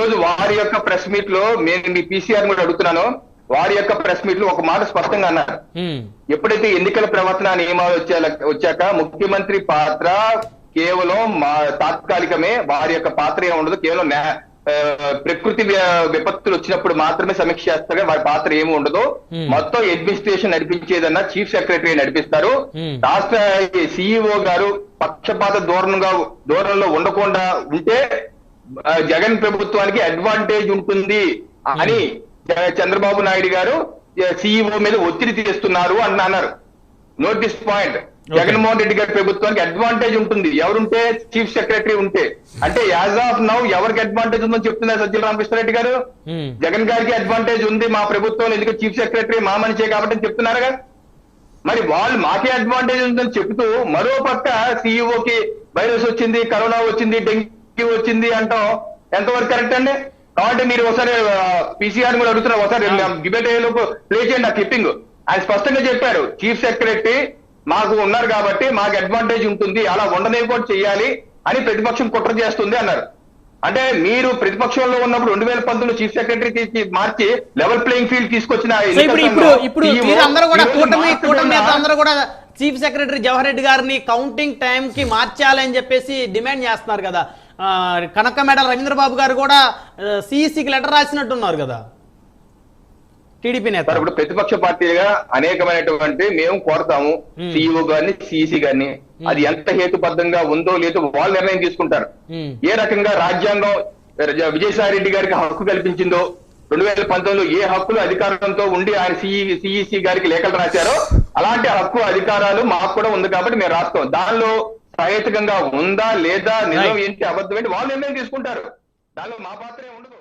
రోజు వారి యొక్క ప్రెస్ మీట్ లో నేను మీ పీసీఆర్ కూడా అడుగుతున్నాను. వారి యొక్క ప్రెస్ మీట్ లో ఒక మాట స్పష్టంగా అన్నారు. ఎప్పుడైతే ఎన్నికల ప్రవర్తన నియమాలు వచ్చాక ముఖ్యమంత్రి పాత్ర కేవలం తాత్కాలికమే, వారి యొక్క పాత్ర ఏమి ఉండదు, కేవలం ప్రకృతి విపత్తులు వచ్చినప్పుడు మాత్రమే సమీక్ష చేస్తారు, వారి పాత్ర ఏమి ఉండదు. మొత్తం అడ్మినిస్ట్రేషన్ నడిపించేదన్నా చీఫ్ సెక్రటరీ నడిపిస్తారు. రాష్ట్ర సిఇఓ గారు పక్షపాత ధోరణిలో ఉండకుండా ఉంటే జగన్ ప్రభుత్వానికి అడ్వాంటేజ్ ఉంటుంది అని చంద్రబాబు నాయుడు గారు సిఇఓ మీద ఒత్తిడి తెస్తున్నారు అని అన్నారు. Note this point. Jaganmohan Reddy గారి ప్రభుత్వానికి అడ్వాంటేజ్ ఉంటుంది ఎవరుంటే, చీఫ్ సెక్రటరీ ఉంటే. అంటే యాజ్ ఆఫ్ నౌ ఎవరికి అడ్వాంటేజ్ ఉందని చెప్తున్నారు సజ్జల రామకృష్ణారెడ్డి గారు. జగన్ గారికి అడ్వాంటేజ్ ఉంది మా ప్రభుత్వం, ఎందుకు చీఫ్ సెక్రటరీ మా మనిషే కాబట్టి చెప్తున్నారుగా. మరి వాళ్ళు మాకే అడ్వాంటేజ్ ఉందని చెప్తూ మరో పక్క సిఇఓకి వైరస్ వచ్చింది, కరోనా వచ్చింది, డెంగ్యూ వచ్చింది అంటాం ఎంతవరకు కరెక్ట్ అండి? కాబట్టి మీరు ఒకసారి పీసీఆర్ కూడా అడుగుతున్నారు, ఒకసారి డిబేట్ అయ్యేలోపు ప్లే చేయండి ఆ క్లిప్పింగ్. ఆయన స్పష్టంగా చెప్పారు, చీఫ్ సెక్రటరీ మాకు ఉన్నారు కాబట్టి మాకు అడ్వాంటేజ్ ఉంటుంది, అలా ఉండనివ్వకుండా చెయ్యాలి అని ప్రతిపక్షం కుట్ర చేస్తుంది అన్నారు. అంటే మీరు ప్రతిపక్షంలో ఉన్నప్పుడు 2019 చీఫ్ సెక్రటరీ మార్చి లెవెల్ ప్లేయింగ్ ఫీల్డ్ తీసుకొచ్చిన అందరూ కూడా చీఫ్ సెక్రటరీ జవహర్ రెడ్డి గారిని కౌంటింగ్ టైం కి మార్చాలి అని చెప్పేసి డిమాండ్ చేస్తున్నారు కదా. కనకమేడ రవీంద్రబాబు గారు కూడా సిఇసికి లెటర్ రాసినట్టున్నారు కదా టీడీపీ నేత. ఇప్పుడు ప్రతిపక్ష పార్టీగా అనేకమైనటువంటి మేము కోరతాము సిఇఓ గారిని, సిఇసి గారిని. అది ఎంత హేతుబద్ధంగా ఉందో లేదో వాళ్ళు నిర్ణయం తీసుకుంటారు. ఏ రకంగా రాజ్యాంగం విజయసాయి రెడ్డి గారికి హక్కు కల్పించిందో, 2019లో ఏ హక్కులు అధికారంతో ఉండి ఆయన సిఇసి గారికి లేఖలు రాశారో అలాంటి హక్కు అధికారాలు మాకు కూడా ఉంది కాబట్టి మేము రాస్తాం. దానిలో సహేతుకంగా ఉందా లేదా, నిజం ఏంటి, అబద్ధం ఏంటి వాళ్ళు నిర్ణయం తీసుకుంటారు. దానిలో మా పాత్రే ఉండదు.